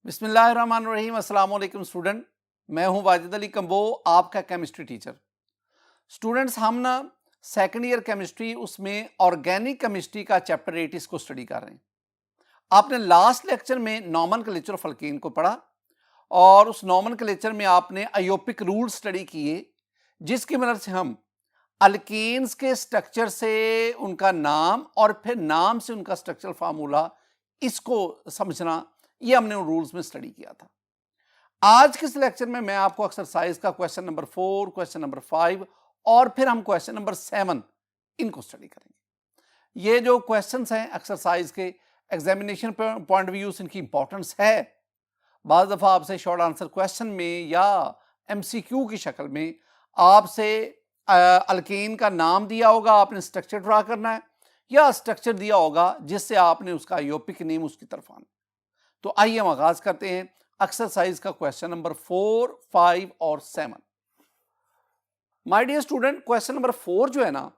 बिस्मिल्लाहिर्रहमानिर्रहीम। अस्सलाम वालेकुम स्टूडेंट, मैं हूं वाजिद अली कंबो, आपका केमिस्ट्री टीचर। स्टूडेंट्स, हम ना सेकंड ईयर केमिस्ट्री उसमें ऑर्गेनिक केमिस्ट्री का चैप्टर 8 इसको स्टडी कर रहे हैं। आपने लास्ट लेक्चर में नॉमेनक्लेचर ऑफ अल्कीन को पढ़ा और उस नॉमेनक्लेचर में आपने आयोपिक रूल स्टडी किए, जिसकी मदद से हम अल्कीन्स के स्ट्रक्चर से उनका नाम और फिर नाम से उनका स्ट्रक्चरल फार्मूला, इसको समझना, ये हमने उन रूल्स में स्टडी किया था। आज के इस लेक्चर में मैं आपको एक्सरसाइज का क्वेश्चन नंबर 4, क्वेश्चन नंबर 5 और फिर हम क्वेश्चन नंबर 7 इनको स्टडी करेंगे। ये जो क्वेश्चंस हैं एक्सरसाइज के एग्जामिनेशन पॉइंट ऑफ व्यू से इनकी इंपॉर्टेंस है। बाज़ दफ़ा आपसे शॉर्ट आंसर क्वेश्चन में या एमसीक्यू की शक्ल में आपसे अल्कीन का नाम दिया होगा, आपने स्ट्रक्चर ड्रा करना है, या स्ट्रक्चर दिया होगा जिससे आपने उसका आयोपिक नेम उसकी तरफ आना। तो आइए हम आगाज करते हैं एक्सरसाइज का क्वेश्चन नंबर 4, 5 और 7। My dear student, question number 4 जो है ना,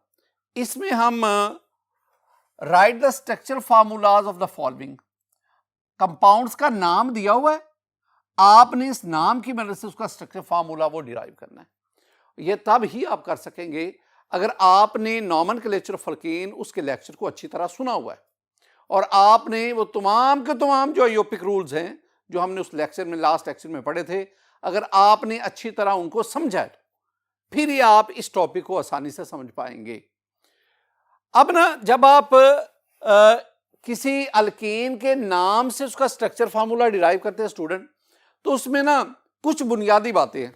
इसमें हम write the structure formulas of the following. Compounds का नाम दिया हुआ है, आपने इस नाम की मदद से उसका स्ट्रक्चर फार्मूला वो डिराइव करना है। ये तब ही आप कर सकेंगे अगर आपने नॉमेनक्लेचर ऑफ अल्कीन उसके लेक्चर को अच्छी तरह सुना हुआ है और आपने वो तमाम के तमाम जो आयोपिक रूल्स हैं जो हमने उस लेक्चर में, लास्ट लेक्चर में पढ़े थे, अगर आपने अच्छी तरह उनको समझा है फिर ही आप इस टॉपिक को आसानी से समझ पाएंगे। अब ना, जब आप किसी अल्कीन के नाम से उसका स्ट्रक्चर फार्मूला डिराइव करते हैं स्टूडेंट, तो उसमें ना कुछ बुनियादी बातें हैं।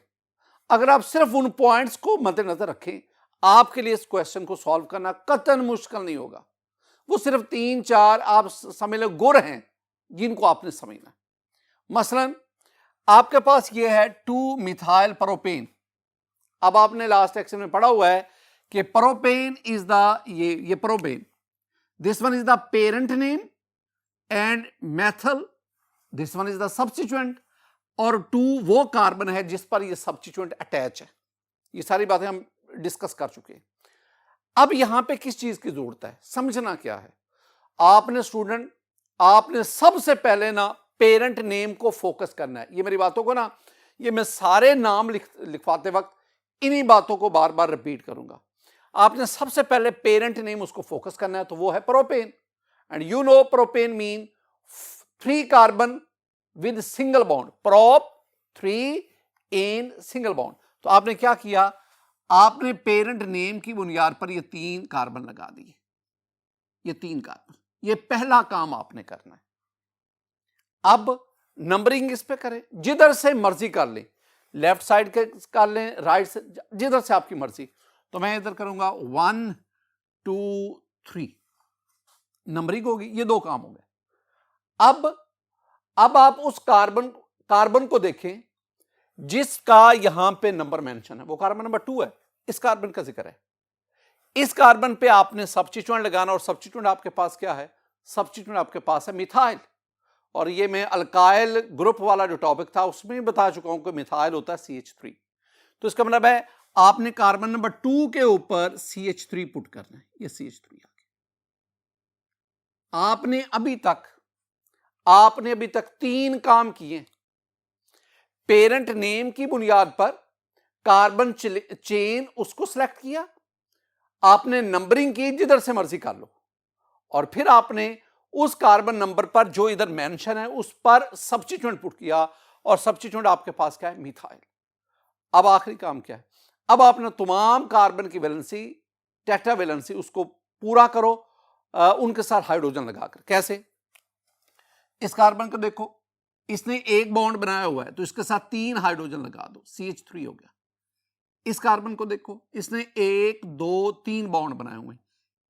अगर आप सिर्फ उन पॉइंट्स को मद्देनजर रखें, आपके लिए इस क्वेश्चन को सॉल्व करना कतई मुश्किल नहीं होगा। वो सिर्फ 3-4 आप समझ लो गुर हैं जिनको आपने समझना। मसलन आपके पास ये है 2 मिथाइल प्रोपेन। अब आपने लास्ट लेक्चर में पढ़ा हुआ है कि प्रोपेन इज द ये propane, this one is the parent name and methyl, this one is the substituent, और 2 वो कार्बन है जिस पर ये सब्स्टिट्यूएंट अटैच है। ये सारी बातें हम डिस्कस कर चुके हैं। अब यहां पे किस चीज की जरूरत है, समझना क्या है। आपने स्टूडेंट, आपने सबसे पहले ना पेरेंट नेम को फोकस करना है। ये मेरी बातों को ना, ये मैं सारे नाम लिखवाते वक्त इन्हीं बातों को बार बार रिपीट करूंगा। आपने सबसे पहले पेरेंट नेम उसको फोकस करना है, तो वो है propane. And you know propane mean 3 carbon with single bond, prop 3 in single bond. तो आपने क्या किया, आपने पेरेंट नेम की बुनियाद पर ये 3 कार्बन लगा दिए, ये 3 कार्बन। ये पहला काम आपने करना है। अब नंबरिंग इस पे करें, जिधर से मर्जी कर लें, लेफ्ट साइड के कर लें, राइट से, जिधर से आपकी मर्जी। तो मैं इधर करूंगा 1 2 3, नंबरिंग होगी। ये 2 काम हो गए। अब आप उस कार्बन को देखें जिसका यहां पे नंबर मेंशन है, वो कार्बन नंबर 2 है। इस कार्बन का जिक्र है। इस कार्बन पे आपने सब्स्टिट्यूएंट लगाना, और सब्स्टिट्यूएंट आपके पास क्या है, सब्स्टिट्यूएंट आपके पास है मिथाइल। और ये मैं अल्काइल ग्रुप वाला जो टॉपिक था उसमें बता चुका हूं कि मिथाइल होता है CH3। तो इसका मतलब है आपने कार्बन नंबर 2 के ऊपर CH3 पुट करना है। ये CH3 आ गया। आपने अभी तक 3 काम किए। पेरेंट नेम की बुनियाद पर कार्बन चेन उसको सिलेक्ट किया, आपने नंबरिंग की, जिधर से मर्जी कर लो, और फिर आपने उस कार्बन नंबर पर जो इधर मेंशन है उस पर सब्स्टिट्यूएंट पुट किया, और सब्स्टिट्यूएंट आपके पास क्या है, मिथाइल। अब आखिरी काम क्या है, अब आपने तमाम कार्बन की वैलेंसी, टेट्रावैलेंसी, उसको पूरा करो उनके साथ हाइड्रोजन लगाकर। कैसे, इस कार्बन को देखो, इसने 1 बॉन्ड बनाया हुआ है, तो इसके साथ 3 हाइड्रोजन लगा दो, CH3 हो गया। इस कार्बन को देखो, इसने 1 2 3 बॉन्ड बनाए हुए हैं,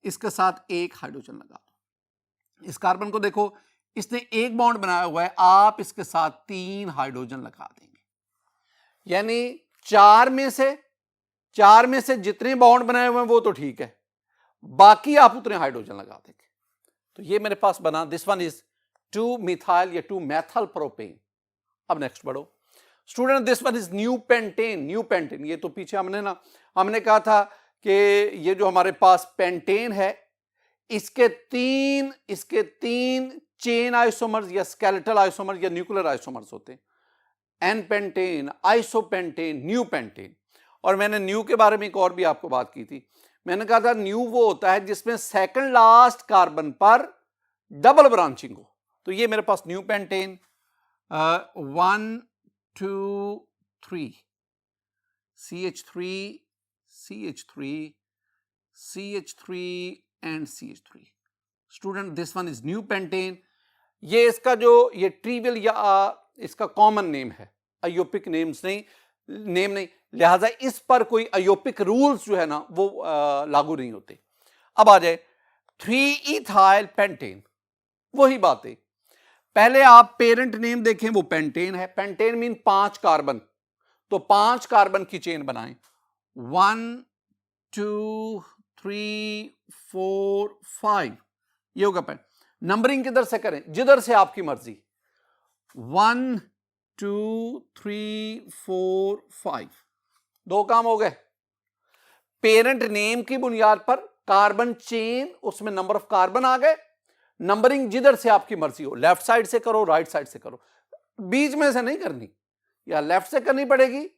इसके साथ 1 हाइड्रोजन लगा दो। इस कार्बन को देखो, इसने 1 बॉन्ड बनाया हुआ है, आप इसके साथ 3 हाइड्रोजन लगा देंगे। यानी 4 में से जितने बॉन्ड बनाए हुए हैं वो तो ठीक है, बाकी आप उतने हाइड्रोजन लगा देंगे। तो ये मेरे पास बना, दिस वन इज 2 मिथाइल या 2 मेथल प्रोपेन। अब नेक्स्ट बढ़ो student, this one is neopentane. ये तो पीछे हमने कहा था कि ये जो हमारे पास पेंटेन है, इसके तीन चेन आइसोमर्स या स्केलेटल आइसोमर्स या न्यूक्लियर आइसोमर्स होते हैं, N pentane, isopentane, neo pentane. और मैंने न्यू के बारे में एक और भी आपको बात की थी, मैंने कहा था न्यू वो होता है जिसमें सेकंड लास्ट कार्बन पर डबल ब्रांचिंग हो। तो ये मेरे पास neopentane 1 2 3 CH3 CH3 CH3 and CH3। Student this one is neopentane. ये इसका जो ये ट्रिवियल या इसका कॉमन नेम है, अयोपिक नेम्स नहीं, नेम नहीं, लिहाजा इस पर कोई अयोपिक रूल्स जो है ना वो लागू नहीं होते। अब आ जाए 3 इथाइल पेंटेन, वही बात है। पहले आप पेरेंट नेम देखें, वो पेंटेन है, पेंटेन मीन 5 कार्बन, तो 5 कार्बन की चेन बनाएं, 1 2 3 4 5, ये होगा पेंट। नंबरिंग किधर से करें, जिधर से आपकी मर्जी, 1 2 3 4 5, 2 काम हो गए। पेरेंट नेम की बुनियाद पर कार्बन चेन, उसमें नंबर ऑफ कार्बन आ गए। नंबरिंग जिधर से आपकी मर्जी हो, लेफ्ट साइड से करो, राइट साइड से करो, बीच में से नहीं करनी, या लेफ्ट से करनी पड़ेगी,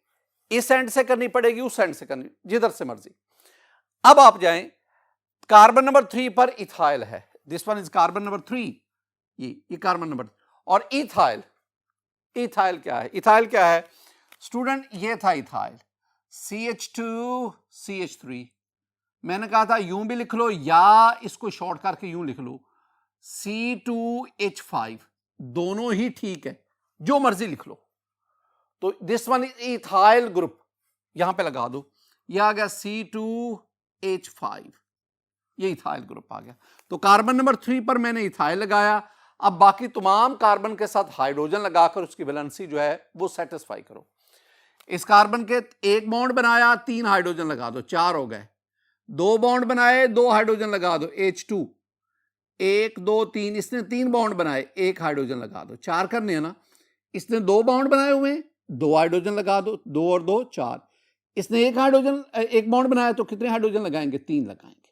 इस एंड से करनी पड़ेगी, उस एंड से करनी, जिधर से मर्जी। अब आप जाएं, कार्बन नंबर 3 पर इथाइल है, this one is carbon number 3, ये कार्बन नंबर। और इथाइल, इथाइल क्या है, इथाइल क्या है स्टूडेंट, ये था इथाइल, CH2 CH3। मैंने कहा था यूं भी लिख लो या इसको शॉर्ट करके यूं लिख लो, C2H5, दोनों ही ठीक है, जो मर्जी लिख लो। तो this one is ethyl group, यहां पे लगा दो, यह आ गया C2H5, ये इथाइल ग्रुप आ गया। तो कार्बन नंबर 3 पर मैंने इथाइल लगाया। अब बाकी तमाम कार्बन के साथ हाइड्रोजन लगाकर उसकी वैलेंसी जो है वो सेटिस्फाई करो। इस कार्बन के एक बॉन्ड बनाया, 3 हाइड्रोजन लगा दो, 4 हो गए। 2 बॉन्ड बनाए, 2 हाइड्रोजन लगा दो, H2, 1 2 3, इसने 3 बॉन्ड बनाए, 1 हाइड्रोजन लगा दो, 4 करने हैं ना। इसने 2 बॉन्ड बनाए हुए, 2 हाइड्रोजन लगा दो, 2 और 2 4। इसने 1 हाइड्रोजन, 1 बॉन्ड बनाया, तो कितने हाइड्रोजन लगाएंगे, 3 लगाएंगे।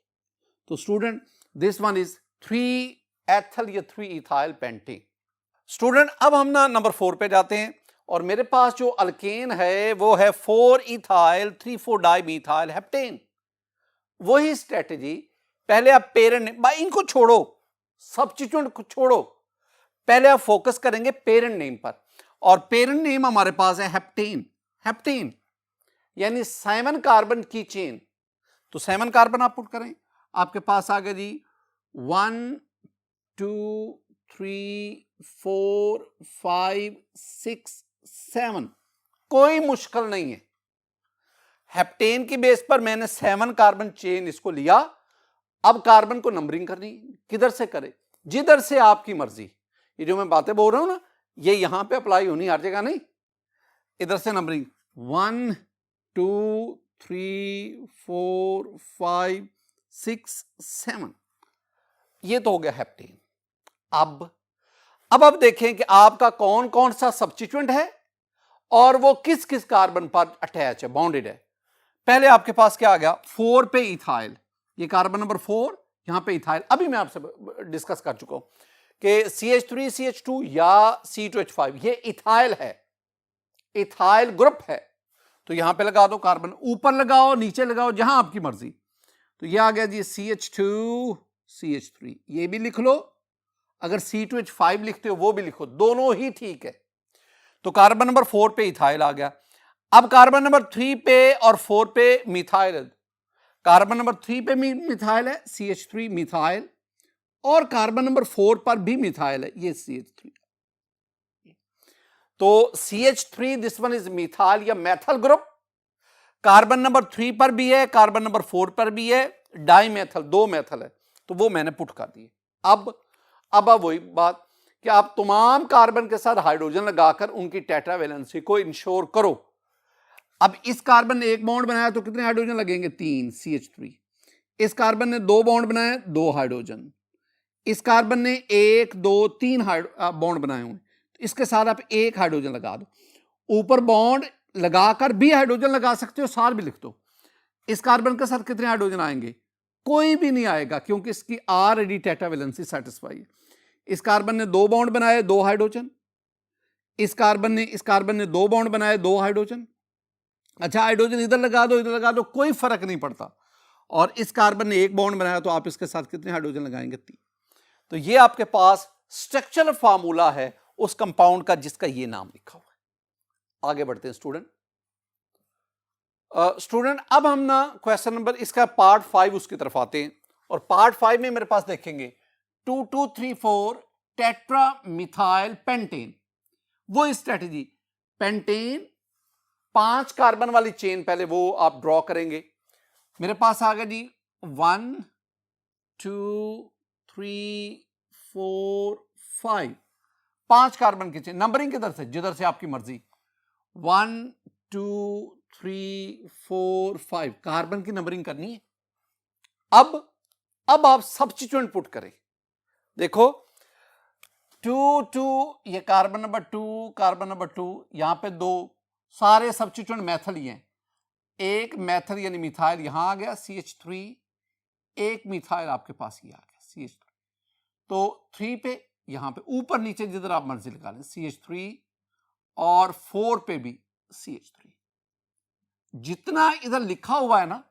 तो स्टूडेंट दिस वन इज 3 एथल या 3 इथाइल पेंटेन। स्टूडेंट अब हम ना नंबर 4 पे जाते हैं, और मेरे पास जो अल्केन है वो है 4 इथाइल 3,4 डाइमीथाइल हेप्टेन। वही स्ट्रेटजी, पहले आप पेरेंट, भाई इनको छोड़ो, सब्स्टिट्यूएंट को छोड़ो, पहले आप फोकस करेंगे पेरेंट नेम पर। और पेरेंट नेम हमारे पास है हेप्टेन, हेप्टेन यानी 7 कार्बन की चेन। तो 7 कार्बन आप पुट करें, आपके पास आ गया जी 1 2 3 4 5 6 7, कोई मुश्किल नहीं है। हेप्टेन की बेस पर मैंने 7 कार्बन चेन इसको लिया। अब कार्बन को नंबरिंग करनी, किधर से करे, जिधर से आपकी मर्जी। ये जो मैं बातें बोल रहा हूं ना, ये यहां पे अप्लाई होनी, हर जगह नहीं, इधर से नंबरिंग 1 2 3 4 5 6 7, ये तो हो गया हेप्टेन। अब देखें कि आपका कौन कौन सा सब्स्टिट्यूएंट है और वो किस किस कार्बन पर अटैच है, बाउंडेड है। पहले आपके पास क्या आ गया, 4 पे इथाइल, ये कार्बन नंबर 4, यहां पे इथाइल। अभी मैं आपसे डिस्कस कर चुका हूं कि CH3 CH2 या C2H5 ये इथाइल है, इथाइल ग्रुप है। तो यहां पे लगा दो कार्बन, ऊपर लगाओ नीचे लगाओ, जहां आपकी मर्जी। तो ये आ गया जी CH2 CH3, ये भी लिख लो, अगर C2H5 लिखते हो वो भी लिखो, दोनों ही ठीक है। तो कार्बन नंबर 4 पे इथाइल आ गया। अब कार्बन नंबर 3 पे और 4 पे मिथाइल, कार्बन नंबर 3 पे मिथाइल है CH3 मिथाइल, और कार्बन नंबर 4 पर भी मिथाइल है, ये CH3। तो CH3 this one is methyl या मेथल ग्रुप। कार्बन नंबर 3 पर भी है, कार्बन नंबर 4 पर भी है, डाइमेथल, 2 मेथल है, तो वो मैंने पुट कर दिए। अब वही बात कि आप तमाम कार्बन के साथ हाइड्रोजन लगाकर उनकी टेट्रावैलेंसी को इंश्योर करो। अब इस कार्बन ने 1 बॉन्ड बनाया, तो कितने हाइड्रोजन लगेंगे, 3 CH3। इस कार्बन ने 2 बॉन्ड बनाए, 2 हाइड्रोजन। इस कार्बन ने 1 2 3 बॉन्ड बनाए हुए, तो इसके साथ आप 1 हाइड्रोजन लगा दो। ऊपर बॉन्ड लगाकर भी हाइड्रोजन लगा सकते हो, साथ भी लिख दो। इस कार्बन के साथ कितने हाइड्रोजन आएंगे, कोई भी नहीं आएगा, क्योंकि इसकी ऑलरेडी टेट्रावैलेंसी सेटिस्फाई है। इस कार्बन ने 2 बॉन्ड बनाए, 2 हाइड्रोजन। इस कार्बन ने 2 बॉन्ड बनाए, 2 हाइड्रोजन। अच्छा, हाइड्रोजन इधर लगा दो, इधर लगा दो, कोई फर्क नहीं पड़ता। और इस कार्बन ने 1 बॉन्ड बनाया, तो आप इसके साथ कितने हाइड्रोजन लगाएंगे? 3। तो ये आपके पास स्ट्रक्चरल फार्मूला है उस कंपाउंड का जिसका ये नाम लिखा हुआ है। आगे बढ़ते हैं स्टूडेंट। अब हम ना क्वेश्चन नंबर इसका पार्ट 5 उसकी तरफ आते हैं। और पार्ट 5 में मेरे पास देखेंगे 2234 टेट्रा मिथाइल पेंटेन। वो स्ट्रेटजी, पेंटेन 5 कार्बन वाली चेन, पहले वो आप ड्रॉ करेंगे। मेरे पास आ गया जी 1 2 3 4 5, 5 कार्बन की चेन। नंबरिंग किधर से? जिधर से आपकी मर्जी। 1 2 3 4 5 कार्बन की नंबरिंग करनी है। अब आप सब्स्टिट्यूएंट पुट करें। देखो 2 2, ये कार्बन नंबर 2, कार्बन नंबर 2, यहां पे 2, सारे सब्स्टिट्यूएंट मैथल ही हैं। एक मैथल यानी मिथाइल यहां आ गया CH3, एक मिथाइल आपके पास ये आ गया CH3। तो 3 पे, यहां पे ऊपर नीचे जिधर आप मर्जी लगा लें CH3, और 4 पे भी CH3। जितना इधर लिखा हुआ है ना,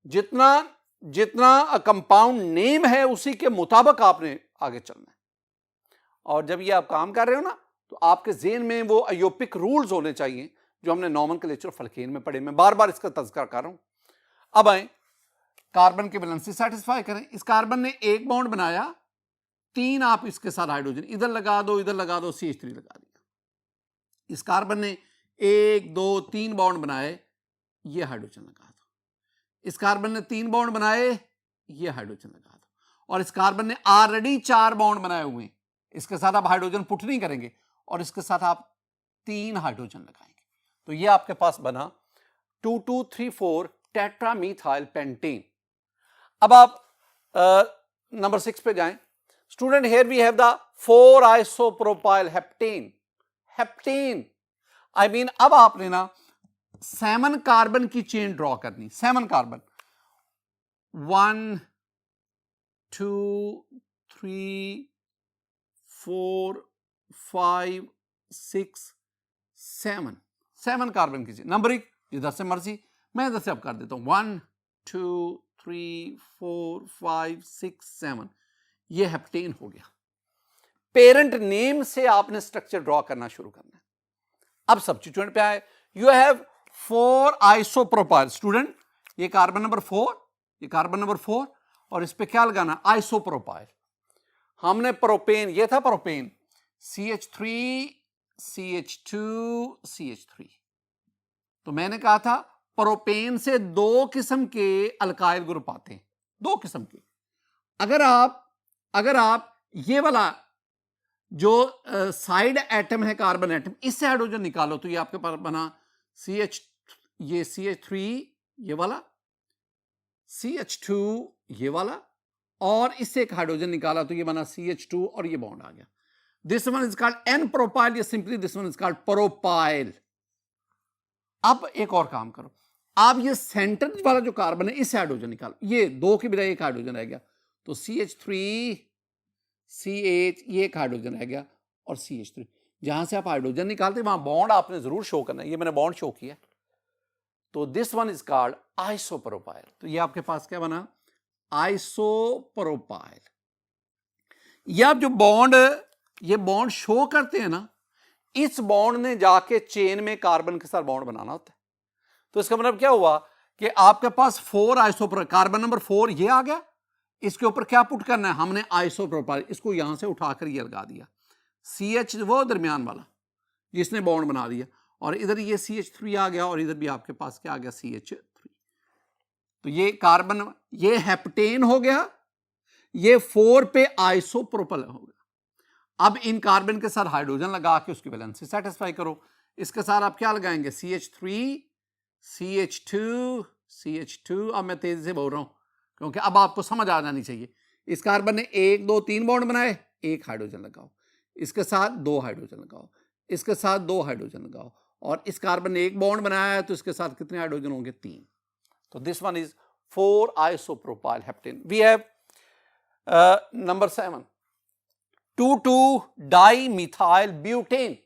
जितना कंपाउंड नेम है उसी के मुताबिक आपने आगे चलना है। और जब ये आप काम कर रहे हो ना, तो आपके ज़हन में वो अयोपिक रूल्स होने चाहिए जो हमने नॉमेनक्लेचर ऑफ अल्केन में पढ़े। मैं बार बार इसका तज़किरा कर रहा हूं। अब आए कार्बन के बैलेंस सेटिस्फाई करें। इस कार्बन ने 1 बॉन्ड बनाया, 3 आप इसके साथ हाइड्रोजन इधर लगा दो, इधर लगा दो, CH3 लगा दिया। इस कार्बन ने 1 2 3 बॉन्ड बनाए, ये हाइड्रोजन लगा दो। इस कार्बन ने 3 बॉन्ड बनाए, ये हाइड्रोजन लगा दो। और इस कार्बन ने ऑलरेडी 4 बॉन्ड बनाए हुए हैं, इसके साथ आप हाइड्रोजन पुट नहीं करेंगे, और इसके साथ आप 3 हाइड्रोजन लगाएंगे। तो ये आपके पास बना 2234 टेट्रामीथाइल पेंटेन। अब आप नंबर 6 पे जाएं। Student, here we have the 4 isopropyl heptane. Heptane I mean, अब आपने ना 7 कार्बन की चेन ड्रॉ करनी। 7 कार्बन, 1 2 3 4 5 6 7 कार्बन की चेन। नंबरिंग इधर से मर्जी, मैं इधर से अब कर देता हूं 1 2 3 4 5 6 7। ये हेप्टेन हो गया। पेरेंट नेम से आपने स्ट्रक्चर ड्रॉ करना शुरू करना है। अब सब्स्टिट्यूएंट पे आए। You have 4 isopropyl. स्टूडेंट, ये कार्बन नंबर 4, ये कार्बन नंबर 4, और इस पे क्या लगाना? आइसोप्रोपाइल। हमने प्रोपेन, ये था प्रोपेन, CH3 CH2 CH3। तो मैंने कहा था प्रोपेन से 2 किस्म के अल्काइल ग्रुप आते हैं, 2 किस्म के। अगर आप ये वाला जो साइड एटम है, कार्बन एटम, इससे हाइड्रोजन निकालो, तो ये आपके पास बना ये CH3 ये वाला, CH2 ये वाला, और इससे एक हाइड्रोजन निकाला तो ये बना CH2, और ये बॉन्ड आ गया। This one is called n propyl, या simply this one is called propyl. अब एक और काम करो, आप ये सेंटर वाला जो कार्बन है इससे हाइड्रोजन निकालो। ये 2 की बजाय एक हाइड्रोजन रह गया, तो CH3 CH, ये एक हाइड्रोजन रह गया, और CH3। जहां से आप हाइड्रोजन निकालते वहां बॉन्ड आपने जरूर शो करना है। ये मैंने बॉन्ड शो किया। तो this one is called isopropyl. तो ये आपके पास क्या बना? आइसोप्रोपाइल। ये आप जो ये बॉन्ड शो करते हैं ना, इस बॉन्ड ने जाके चेन में कार्बन के साथ बॉन्ड बनाना होता है। तो इसका मतलब क्या हुआ कि आपके पास 4 आइसोप्रोपाइल, कार्बन नंबर 4 ये आ गया, इसके ऊपर क्या पुट करना है? हमने आइसोप्रोपाइल, इसको यहां से उठाकर ये लगा दिया। CH वो दरमियान वाला जिसने बॉन्ड बना दिया, और इधर ये CH3 आ गया, और इधर भी आपके पास क्या आ गया? CH3। तो ये कार्बन, ये हेप्टेन हो गया, ये 4 पे आइसोप्रोपाइल हो गया। अब इन कार्बन के साथ हाइड्रोजन लगा के उसकी वैलेंस से सेटिस्फाई करो। इसके साथ आप क्या लगाएंगे? CH3 CH2 CH2। अब मैं तेजी से बोल रहा हूं क्योंकि अब आपको समझ आ जानी चाहिए। इस कार्बन ने 1 2 3 बॉन्ड बनाए, एक हाइड्रोजन लगाओ, इसके साथ 2 हाइड्रोजन लगाओ, इसके साथ 2 हाइड्रोजन लगाओ, और इस कार्बन ने 1 बॉन्ड बनाया है, तो इसके साथ कितने हाइड्रोजन होंगे? 3। तो this one is 4 isopropyl heptane. We have number 7। 2,2 dimethyl butane,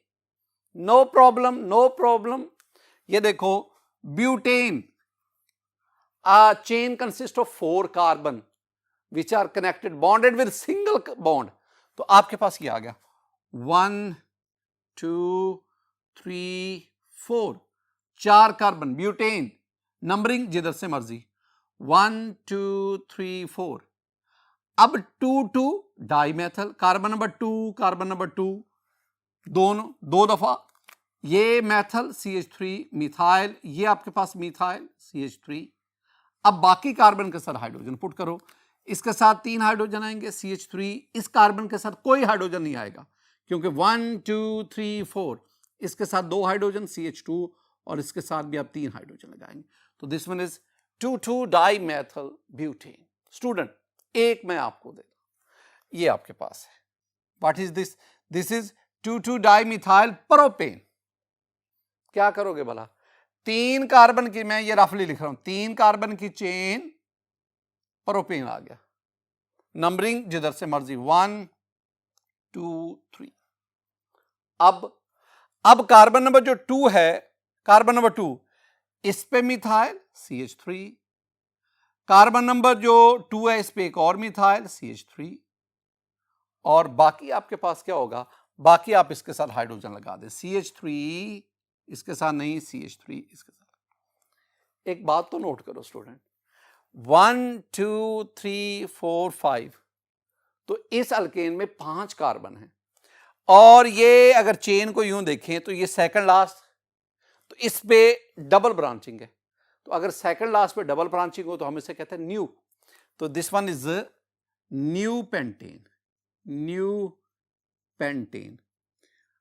no problem no problem. ये देखो butane, a chain consists of 4 carbon which are connected bonded with single bond। तो आपके पास ये आ गया 1 2 3 4, 4 कार्बन ब्यूटेन, नंबरिंग जिधर से मर्जी 1 2 3 4। अब 2,2 डाइमेथल, कार्बन नंबर 2 कार्बन नंबर 2, दोनों 2 दफा ये मैथल CH3 मिथाइल, ये आपके पास मिथाइल CH3। अब बाकी कार्बन के साथ हाइड्रोजन पुट करो, इसके साथ 3 हाइड्रोजन आएंगे CH3, इस कार्बन के साथ कोई हाइड्रोजन नहीं आएगा क्योंकि 1 2 3 4, इसके साथ 2 हाइड्रोजन CH2 और इसके साथ भी आप 3 हाइड्रोजन लगाएंगे। तो this one is 2,2 dimethyl butane. Student एक मैं आपको दे दूं, ये आपके पास है, what is this? This is 2,2 dimethyl propane. क्या करोगे भला? 3 कार्बन की, मैं ये रफली लिख रहा हूं, 3 कार्बन की चेन प्रोपेन आ गया, नंबरिंग जिधर से मर्जी 1 2 3। अब कार्बन नंबर जो 2 है, कार्बन नंबर 2, इस पे मिथाइल CH3, कार्बन नंबर जो 2 है इस पे एक और मिथाइल CH3, और बाकी आपके पास क्या होगा? बाकी आप इसके साथ हाइड्रोजन लगा दे, CH3 इसके साथ नहीं, CH3 इसके साथ। एक बात तो नोट करो स्टूडेंट, 1 2 3 4 5, तो इस अल्केन में 5 कार्बन हैं, और ये अगर चेन को यूं देखें तो ये सेकंड लास्ट, तो इस पे डबल ब्रांचिंग है। तो अगर सेकंड लास्ट पे डबल ब्रांचिंग हो तो हम इसे कहते हैं न्यू। तो this one is neopentane, neopentane.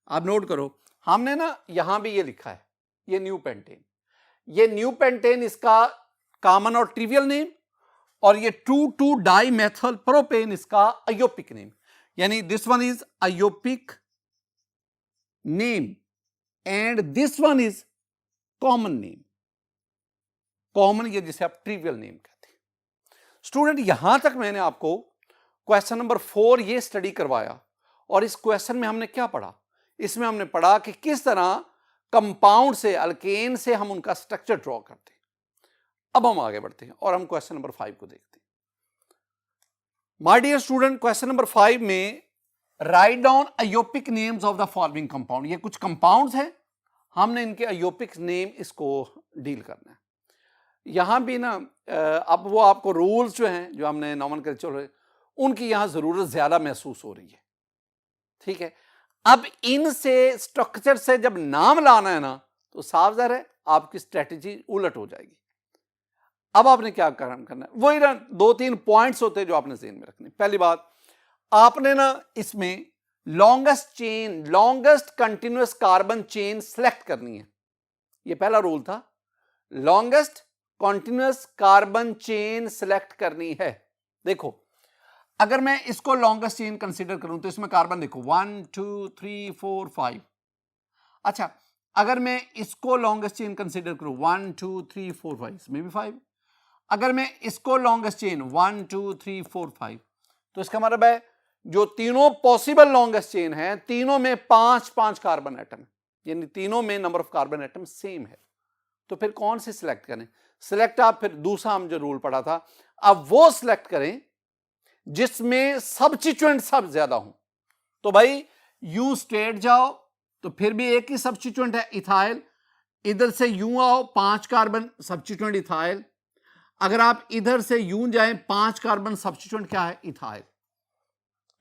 आप नोट करो, हमने ना यहां भी ये लिखा है, ये न्यू पेंटेन, ये न्यू पेंटेन इसका कॉमन और ट्रिवियल नेम, और ये 2,2 डाइमेथल प्रोपेन इसका अयोपिक नेम, यानी this one is IUPAC name and this one is common name. Common ये जिसे आप ट्रिवियल नेम कहते हैं। स्टूडेंट यहां तक मैंने आपको क्वेश्चन नंबर 4 ये स्टडी करवाया, और इस क्वेश्चन में हमने क्या पढ़ा? इसमें हमने पढ़ा कि किस तरह कंपाउंड से, अल्केन से हम उनका स्ट्रक्चर ड्रॉ करते हैं। अब हम आगे बढ़ते हैं और हम क्वेश्चन नंबर 5 को देखते हैं। My dear student, question number 5 में right down IUPAC names of the following compound. ये कुछ कंपाउंड्स हैं, हमने इनके अयोपिक नेम इसको डील करना है। यहां भी ना अब वो आपको रूल्स जो हैं, जो हमने नॉमेनक्लेचर, उनकी यहां जरूरत ज्यादा महसूस हो रही है, ठीक है। अब इनसे स्ट्रक्चर से जब नाम लाना है ना, तो साफ ज़ाहिर है आपकी स्ट्रेटजी उलट हो जाएगी। अब आपने क्या काम करना है, वही ना 2-3 पॉइंट्स होते हैं जो आपने ज़हन में रखने। पहली बात, आपने ना इसमें longest chain, longest continuous carbon chain select करनी है। ये पहला रूल था, longest continuous carbon chain select करनी है। देखो, अगर मैं इसको लॉन्गेस्ट चेन कंसीडर करूं तो इसमें कार्बन देखो 1 2 3 4 5। अच्छा, अगर मैं इसको लॉन्गेस्ट चेन कंसीडर करूं 1 2 3 4 5, इसमें भी 5। अगर मैं इसको लॉन्गेस्ट चेन 1 2 3 4 5, तो इसका मतलब है जो तीनों पॉसिबल लॉन्गेस्ट चेन है, तीनों में 5-5 कार्बन एटम, यानी तीनों में number of carbon atom same है। तो फिर कौन से सिलेक्ट करें? सिलेक्ट आप फिर दूसरा हम जो रूल पढ़ा था, अब वो सिलेक्ट करें जिसमें सब्स्टिट्यूएंट सब ज्यादा हो। तो भाई यूं स्ट्रेट जाओ तो फिर भी एक ही सब्स्टिट्यूएंट है इथाइल, इधर से यूं आओ 5 कार्बन सब्स्टिट्यूएंट इथाइल, अगर आप इधर से यूं जाएं 5 कार्बन सब्स्टिट्यूएंट क्या है? इथाइल।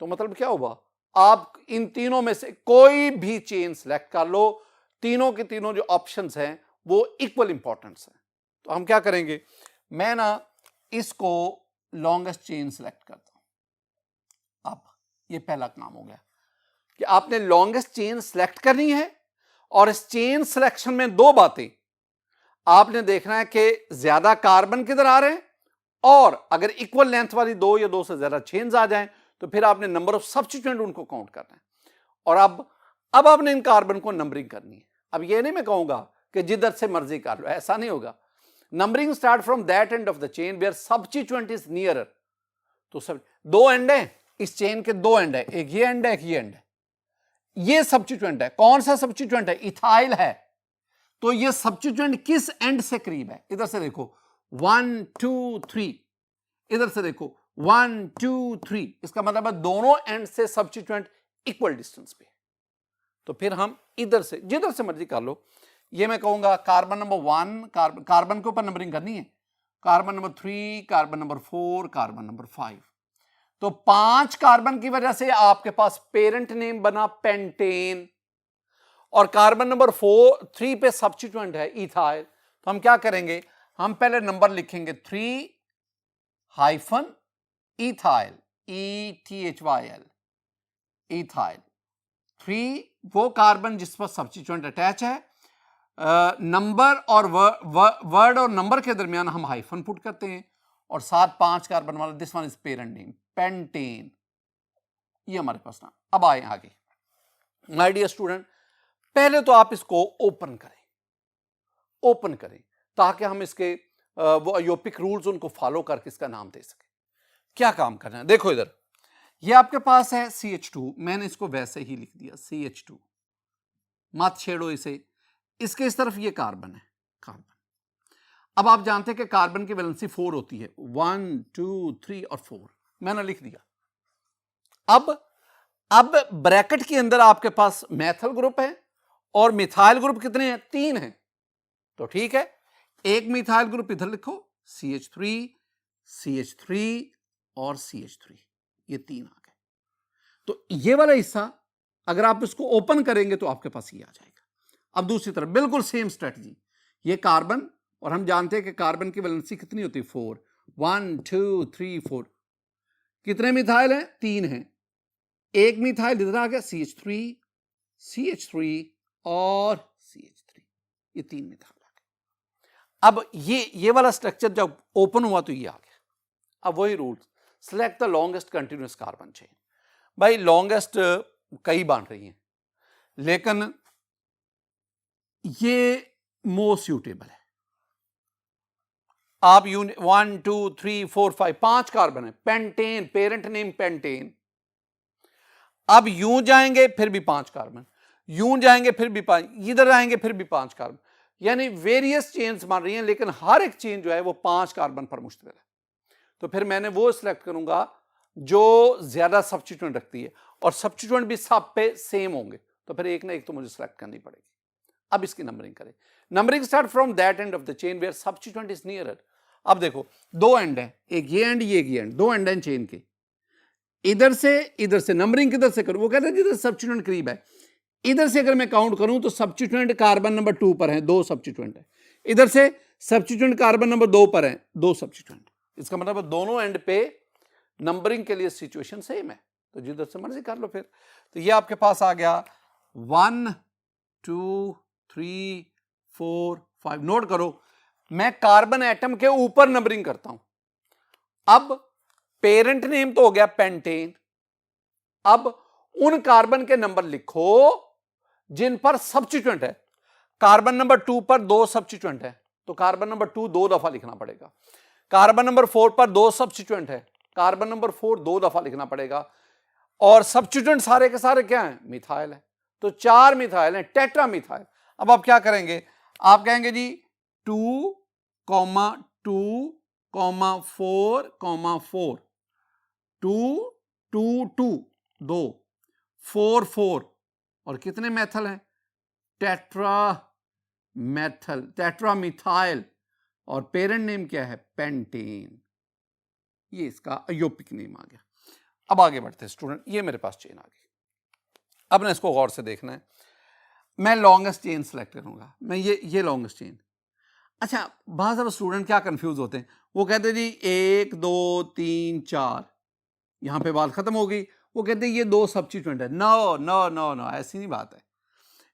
तो मतलब क्या हुआ, आप इन तीनों में से कोई भी चेन सेलेक्ट कर लो, तीनों के तीनों जो ऑप्शंस हैं वो इक्वल इंपॉर्टेंस है। तो हम क्या करेंगे, मैं ना इसको लॉन्गेस्ट चेन सेलेक्ट करता हूं। अब ये पहला काम हो गया कि आपने लॉन्गेस्ट चेन सेलेक्ट करनी है, और इस चेन सिलेक्शन में 2 बातें आपने देखना है कि ज्यादा कार्बन किधर आ रहे हैं, और अगर इक्वल लेंथ वाली 2 या 2 से ज्यादा चेन्स आ जाएं तो फिर आपने नंबर ऑफ सब्स्टिट्यूएंट उनको काउंट करना है। और अब आपने इन कार्बन को नंबरिंग करनी है। अब ये नहीं मैं कहूंगा कि जिधर से मर्जी कर लो, ऐसा नहीं होगा। Numbering start from that end of the chain where substituent is nearer. तो सब 2 एंड हैं, इस चेन के दो एंड है, एक ये एंड है, एक ये एंड है। ये सब्स्टिट्यूएंट है। कौन सा सब्स्टिट्यूएंट है? इथाइल है। तो ये सब्स्टिट्यूएंट किस एंड से करीब है? इधर से देखो 1 2 3, इधर से देखो 1 2 3, इसका मतलब है दोनों एंड से सब्स्टिट्यूएंट इक्वल डिस्टेंस पे। तो फिर हम इधर से जिधर से मर्जी कर लो। ये मैं कहूंगा कार्बन नंबर 1, कार्बन के ऊपर नंबरिंग करनी है, carbon number 3, carbon number 4, carbon number 5। तो 5 कार्बन की वजह से आपके पास पेरेंट नेम बना पेंटेन, और कार्बन नंबर 3 पे सब्स्टिट्यूएंट है इथाइल। तो हम क्या करेंगे, हम पहले नंबर लिखेंगे 3 हाइफन इथाइल, ETHYL, इथाइल 3, वो कार्बन जिस पर सब्स्टिट्यूएंट अटैच है। नंबर और वर्ड और नंबर के दरमियान हम हाइफन पुट करते हैं, और साथ 5 कार्बन वाला, this one is parent name pentane. ये हमारे पास ना। अब आए आगे। माय डियर स्टूडेंट, पहले तो आप इसको ओपन करें ताकि हम इसके वो अयोपिक रूल्स उनको फॉलो करके इसका नाम दे सके। क्या काम करना है? देखो इधर, ये आपके पास है CH2, मैंने इसको वैसे ही लिख दिया CH2, मत छेड़ो इसे। इसके इस तरफ ये कार्बन है, कार्बन। अब आप जानते हैं कि कार्बन की वैलेंसी 4 होती है, 1 2 3 और 4, मैंने लिख दिया। अब ब्रैकेट के अंदर आपके पास मैथल ग्रुप है और मिथाइल ग्रुप कितने हैं? 3 हैं। तो ठीक है, एक मिथाइल ग्रुप इधर लिखो, CH3, CH3 और CH3, ये 3 आ गए। तो ये वाला हिस्सा अगर आप इसको ओपन करेंगे तो आपके पास ये आ जाएगा। अब दूसरी तरफ बिल्कुल सेम स्ट्रेटजी, ये कार्बन, और हम जानते हैं कि कार्बन की वैलेंसी कितनी होती है? 4, 1 2 3 4। कितने मिथाइल हैं? 3 हैं। एक मिथाइल इधर आ गया, CH3, CH3 और CH3, ये 3 मिथाइल आ गए। अब ये वाला स्ट्रक्चर जब ओपन हुआ तो ये आ गया। अब वही rule, select the longest continuous carbon chain. भाई लॉन्गेस्ट कई बन रही हैं, लेकिन ये मोस्ट सूटेबल है। आप 1 2 3 4 5, 5 कार्बन है, पेंटेन, पेरेंट नेम पेंटेन। अब यूं जाएंगे फिर भी 5 कार्बन, यूं जाएंगे फिर भी 5, इधर आएंगे फिर भी 5 कार्बन, यानी वेरियस चेन्स बन रही हैं, लेकिन हर एक चेन जो है वो 5 कार्बन पर मुश्तमिल है। तो फिर मैंने वो सिलेक्ट करूंगा जो ज्यादा सब्स्टिट्यूएंट रखती है, और सब्स्टिट्यूएंट भी सब पे सेम होंगे, तो फिर एक ना एक तो मुझे सिलेक्ट करनी पड़ेगी। अब इसकी नंबरिंग करें। Numbering start from that end of the chain where substituent is nearer. अब देखो, दो एंड है, एक ये एंड, ये एंड, दो एंड है चेन के। इधर से नंबरिंग किधर से करूं? वो कहते हैं जिधर सब्स्टिट्यूएंट करीब है। इधर से अगर मैं काउंट करूं तो सब्स्टिट्यूएंट कार्बन नंबर 2 पर है, 2 सब्स्टिट्यूएंट है। इधर से सब्स्टिट्यूएंट कार्बन नंबर 2 पर है, 2 सब्स्टिट्यूएंट। इसका मतलब दोनों एंड पे नंबरिंग के लिए सिचुएशन सेम है, तो जिधर से मर्जी कर लो फिर। तो ये आपके पास आ गया 1 2 3 4 5। नोट करो, मैं कार्बन एटम के ऊपर नंबरिंग करता हूं। अब पेरेंट नेम तो हो गया पेंटेन। अब उन कार्बन के नंबर लिखो जिन पर सब्स्टिट्यूएंट है। कार्बन नंबर 2 पर 2 सब्स्टिट्यूएंट है, तो कार्बन नंबर 2 2 दफा लिखना पड़ेगा। कार्बन नंबर 4 पर 2 सब्स्टिट्यूएंट है, कार्बन नंबर 4 2 दफा लिखना पड़ेगा। और सब्स्टिट्यूएंट सारे के सारे क्या हैं? मिथाइल है, तो 4 मिथाइल हैं, टेट्रा मिथाइल। अब आप क्या करेंगे? आप कहेंगे जी 2 2 4 4, 2 2 2 2 4 4, और कितने मेथल हैं? टेट्रा मेथल, टेट्रा मिथाइल, और पेरेंट नेम क्या है? पेंटेन। ये इसका अयोपिक नेम आ गया। अब आगे बढ़ते हैं स्टूडेंट, ये मेरे पास चेन आ गई। अब ना इसको गौर से देखना है। मैं लॉन्गेस्ट चेन सेलेक्ट करूंगा, मैं ये लॉन्गेस्ट चेन। अच्छा, बहुत सारे स्टूडेंट क्या कंफ्यूज होते हैं, वो कहते हैं जी 1 2 3 4, यहां पे बात खत्म हो गई। वो कहते हैं ये 2 सब्स्टिट्यूएंट है। नो नो नो नो, ऐसी नहीं बात है।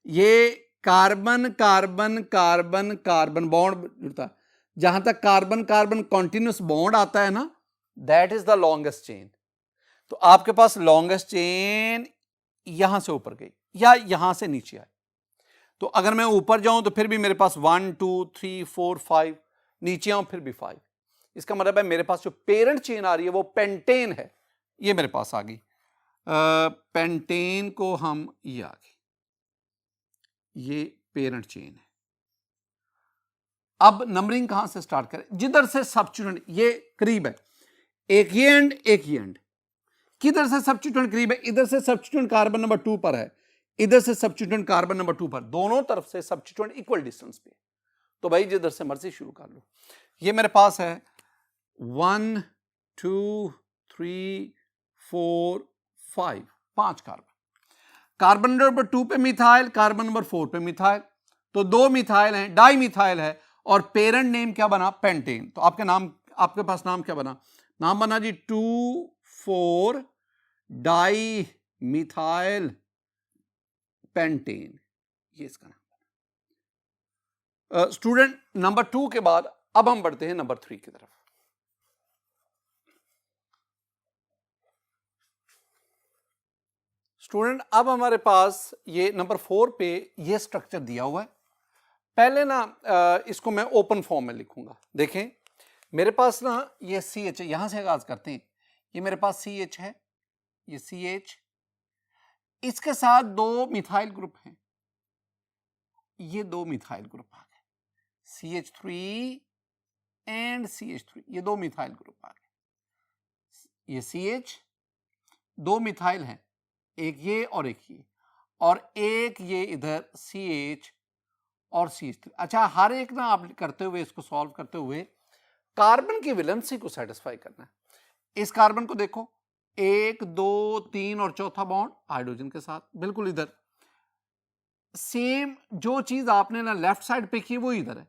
ये carbon carbon carbon carbon bond जुड़ता है, जहां तक कार्बन कार्बन कॉन्टिन्यूस बॉन्ड आता है ना, that is the longest chain. तो आपके पास लॉन्गेस्ट चेन यहां से ऊपर गई या यहां से नीचे आई। तो अगर मैं ऊपर जाऊं तो फिर भी मेरे पास 1 2 3 4 5, नीचे आऊं फिर भी 5। इसका मतलब है मेरे पास जो पेरेंट चेन आ रही है वो पेंटेन है, ये मेरे पास आ गई, पेंटेन को हम ये आ गई, ये पेरेंट चेन है। अब नंबरिंग कहां से स्टार्ट करें, जिधर से सब्स्टिट्यूएंट ये करीब है, एक ये एंड एक ये एंड, किधर से सब्स्टिट्यूएंट करीब है, इधर से सब्स्टिट्यूएंट कार्बन नंबर 2 पर है, इधर से सब्स्टिट्यूएंट कार्बन नंबर 2 पर, दोनों तरफ से सब्स्टिट्यूएंट इक्वल डिस्टेंस पे। तो भाई जिधर से मर्जी शुरू कर लो। ये मेरे पास है 1 2 3 4 5, 5 कार्बन, कार्बन नंबर 2 पे मिथाइल, कार्बन नंबर 4 पे मिथाइल, तो 2 मिथाइल हैं, डाई मिथाइल है, और पेरेंट नेम क्या बना, पेंटेन। तो आपके पास नाम क्या बना, नाम बना जी 2,4 डाई मिथाइल पेंटेन, ये इसका नाम बना। स्टूडेंट नंबर 2 के बाद अब हम बढ़ते हैं नंबर 3 की तरफ। स्टूडेंट अब हमारे पास ये नंबर 4 पे ये स्ट्रक्चर दिया हुआ है। पहले ना इसको मैं ओपन फॉर्म में लिखूंगा। देखें मेरे पास ना ये CH है, यहां से आगाज करते हैं। ये मेरे पास CH है, ये CH, इसके साथ 2 मिथाइल ग्रुप हैं, ये 2 मिथाइल ग्रुप आ गए, CH3 एंड CH3, ये 2 मिथाइल ग्रुप आ गए। ये CH 2 मिथाइल हैं, एक ये और एक ये, और एक ये इधर CH और CH3। अच्छा, हर एक ना आप करते हुए, इसको सॉल्व करते हुए कार्बन की वैलेंसी को सेटिस्फाई करना है। इस कार्बन को देखो, 1 2 3 और चौथा बॉन्ड हाइड्रोजन के साथ, बिल्कुल इधर सेम जो चीज आपने ना लेफ्ट साइड पे की वो इधर है।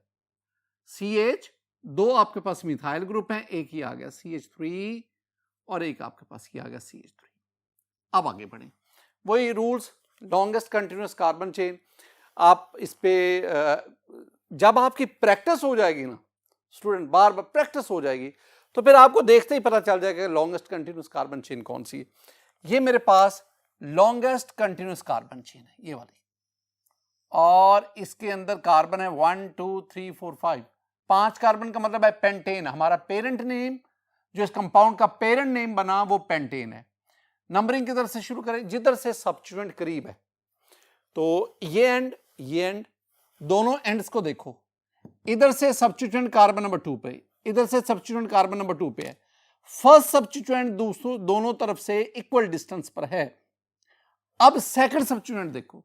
CH 2 आपके पास मिथाइल ग्रुप है, एक ही आ गया CH3 और एक आपके पास ये आ गया CH3। अब आगे बढ़े, वही rules, longest continuous carbon chain. आप इस पे जब आपकी प्रैक्टिस हो जाएगी ना स्टूडेंट, बार बार प्रैक्टिस हो जाएगी, तो फिर आपको देखते ही पता चल जाएगा लॉन्गेस्ट कंटिन्यूअस कार्बन चेन कौन सी है। ये मेरे पास लॉन्गेस्ट कंटिन्यूअस कार्बन चेन है, ये वाली, और इसके अंदर कार्बन है 1 2 3 4 5, 5 कार्बन का मतलब है पेंटेन। हमारा पेरेंट नेम, जो इस कंपाउंड का पेरेंट नेम बना, वो पेंटेन है। नंबरिंग किधर से शुरू करें, जिधर से सब्स्टिट्यूएंट करीब है। तो ये एंड दोनों एंड्स को देखो, इधर से सब्स्टिट्यूएंट कार्बन नंबर 2 पे, इधर से सब्स्टिट्यूएंट कार्बन नंबर 2 पे है। फर्स्ट सब्स्टिट्यूएंट दोनों तरफ से इक्वल डिस्टेंस पर है। अब सेकंड सब्स्टिट्यूएंट देखो,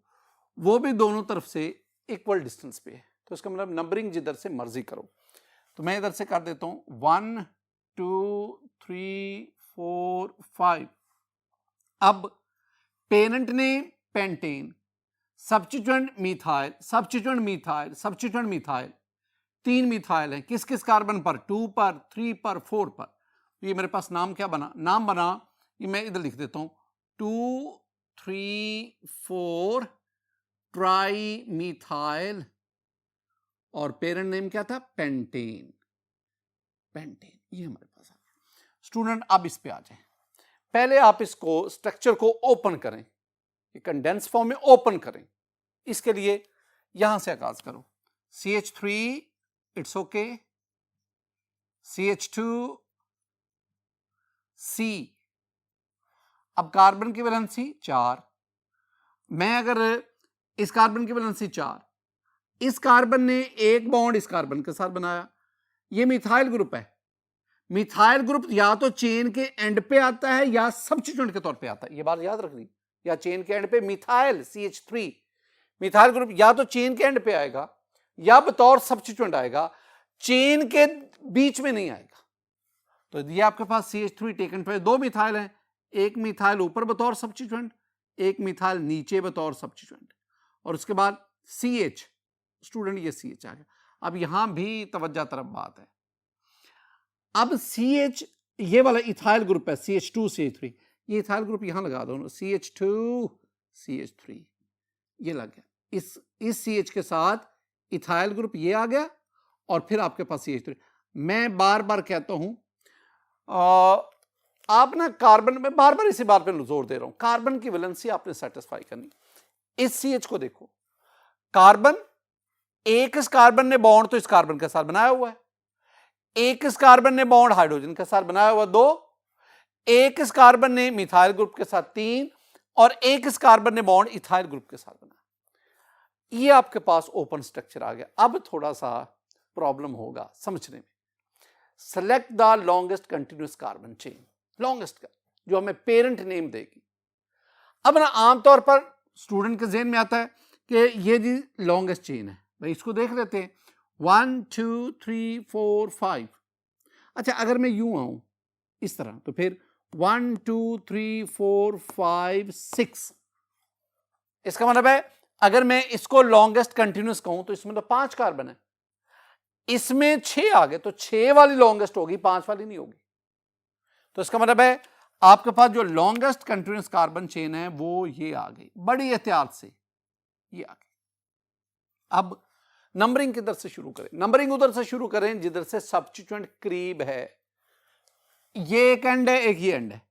वो भी दोनों तरफ से इक्वल डिस्टेंस पे है। तो इसका मतलब नंबरिंग जिधर से मर्जी करो। तो मैं इधर से कर देता हूं 1 2 3 4 5। अब parent name pentane, substituent methyl, substituent methyl, substituent methyl, 3 methyl हैं, किस किस कार्बन पर, 2 पर, 3 पर, 4 पर। तो ये मेरे पास नाम क्या बना, नाम बना, ये मैं इधर लिख देता हूं 2 3 4 ट्राई मिथाइल, और पेरेंट नेम क्या था, पेंटेन, पेंटेन, ये हमारे पास आ गया। स्टूडेंट अब इस पे आ जाए, पहले आप इसको स्ट्रक्चर को ओपन करें, कंडेंस फॉर्म में ओपन करें। इसके लिए यहां से आगाज करो, CH3 it's okay, CH2 C, अब कार्बन की वैलेंसी 4, मैं अगर इस कार्बन की वैलेंसी 4, इस कार्बन ने एक बॉन्ड इस कार्बन के साथ बनाया, ये मिथाइल ग्रुप है। मिथाइल ग्रुप या तो चेन के एंड पे आता है या सब्स्टिट्यूएंट के तौर पे आता है, ये बात याद रखनी। या चेन के एंड पे मिथाइल CH3, मिथाइल ग्रुप या तो चेन के एंड पे आएगा या बतौर सब्स्टिट्यूएंट आएगा, चेन के बीच में नहीं आएगा। तो ये आपके पास CH3 टेकन पे 2 मिथाइल हैं, एक मिथाइल ऊपर बतौर सब्स्टिट्यूएंट, एक मिथाइल नीचे बतौर सब्स्टिट्यूएंट, और उसके बाद CH। स्टूडेंट ये CH आ गया। अब यहां भी तवज्जो तरफ बात है, अब CH ये वाला इथाइल ग्रुप है, CH2 CH3, ये इथाइल ग्रुप यहां लगा दो, CH2 CH3, ये लग गया। इस CH के साथ इथाइल ग्रुप ये आ गया, और फिर आपके पास CH3। मैं बार बार कहता हूं, आप ना कार्बन में बार बार इसी बात पे जोर दे रहा हूं, कार्बन की वैलेंसी आपने सेटिस्फाई करनी। इस CH को देखो, कार्बन, एक इस कार्बन ने बॉन्ड तो इस कार्बन के साथ बनाया हुआ है, एक इस कार्बन ने बॉन्ड हाइड्रोजन के साथ बनाया हुआ 2, एक इस कार्बन ने मिथाइल ग्रुप के साथ 3 और एक इस कार्बन ने बॉन्ड इथाइल ग्रुप के साथ बनाया। ये आपके पास ओपन स्ट्रक्चर आ गया। अब थोड़ा सा प्रॉब्लम होगा समझने में। Select the longest continuous carbon chain, longest का जो हमें पेरेंट नेम देगी। अब ना आमतौर पर स्टूडेंट के ज़हन में आता है कि ये जी लॉन्गेस्ट चेन है, भाई इसको देख लेते हैं 1 2 3 4 5। अच्छा, अगर मैं यूं आऊं इस तरह तो फिर 1 2 3 4 5 6। इसका मतलब है अगर मैं इसको लॉन्गेस्ट कंटिन्यूअस कहूं तो इसमें तो 5 कार्बन है, इसमें 6 आ गए तो 6 वाली लॉन्गेस्ट होगी, 5 वाली नहीं होगी। तो इसका मतलब है आपके पास जो लॉन्गेस्ट कंटिन्यूअस कार्बन चेन है वो ये आ गई, बड़ी एहतियात से ये आ गई। अब नंबरिंग किधर से शुरू करें? नंबरिंग उधर से शुरू करें जिधर से सब्स्टिट्यूएंट करीब है। ये एक एंड है, एक ये एंड है।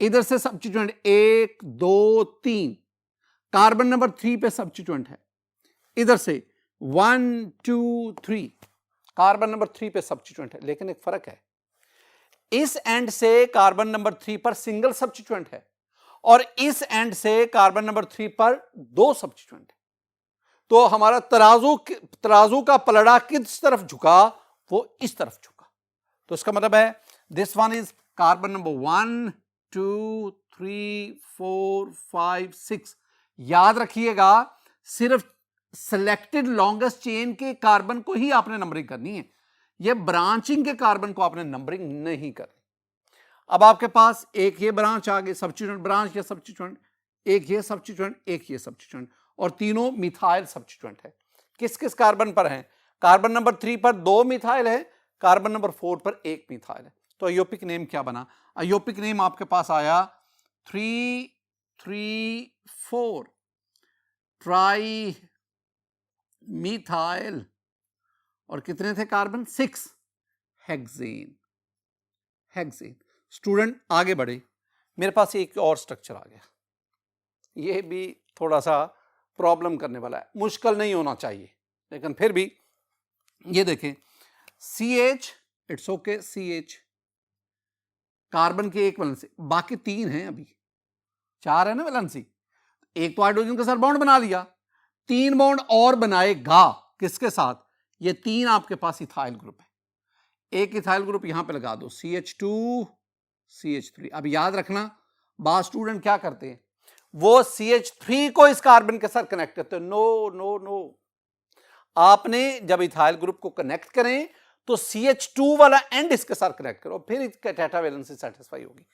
इधर से सब्स्टिट्यूएंट 1 2 3, कार्बन नंबर 3 पे सब्स्टिट्यूएंट है। इधर से 1 2 3, कार्बन नंबर 3 पे सब्स्टिट्यूएंट है। लेकिन एक फर्क है, इस एंड से कार्बन नंबर 3 पर सिंगल सब्स्टिट्यूएंट है और इस एंड से कार्बन नंबर 3 पर 2 सब्स्टिट्यूएंट है। तो हमारा तराजू का पलड़ा किस तरफ झुका? वो इस तरफ झुका। तो इसका मतलब है this one is carbon number 1 2 3 4 5 6। याद रखिएगा, सिर्फ सिलेक्टेड लॉन्गेस्ट चेन के कार्बन को ही आपने नंबरिंग करनी है, ये ब्रांचिंग के कार्बन को आपने नंबरिंग नहीं करनी। अब आपके पास एक ये ब्रांच आ गई, सब्स्टिट्यूएंट ब्रांच या सब्स्टिट्यूएंट, एक ये सब्स्टिट्यूएंट, एक ये सब्स्टिट्यूएंट, और तीनों मिथाइल सब्स्टिट्यूएंट है। किस किस कार्बन पर हैं? कार्बन नंबर 3 पर 2 मिथाइल है, कार्बन नंबर 4 पर 1 मिथाइल है। तो अयोपिक नेम क्या बना? अयोपिक नेम आपके पास आया 3 3 4 ट्राई मिथाइल, और कितने थे कार्बन? 6, हेक्सेन। हेक्सेन। स्टूडेंट आगे बढ़े, मेरे पास एक और स्ट्रक्चर आ गया, ये भी थोड़ा सा प्रॉब्लम करने वाला है, मुश्किल नहीं होना चाहिए लेकिन फिर भी ये देखें CH, it's okay, CH carbon की एक वैलेंसी, बाकी 3 हैं, अभी 4 है ना वैलेंसी। एक तो हाइड्रोजन के साथ बॉन्ड बना लिया, 3 बॉन्ड और बनाएगा किसके साथ? ये 3 आपके पास इथाइल ग्रुप है, एक इथाइल ग्रुप यहां पे लगा दो CH2 CH3। अब याद रखना, बाद स्टूडेंट क्या करते हैं, वो CH3 को इस कार्बन के साथ कनेक्ट करते हैं। नो नो नो, आपने जब इथाइल ग्रुप को कनेक्ट करें तो CH2 वाला एंड इसके साथ कनेक्ट करो, फिर इसका टेट्रावैलेंसी सेटिस्फाई होगी।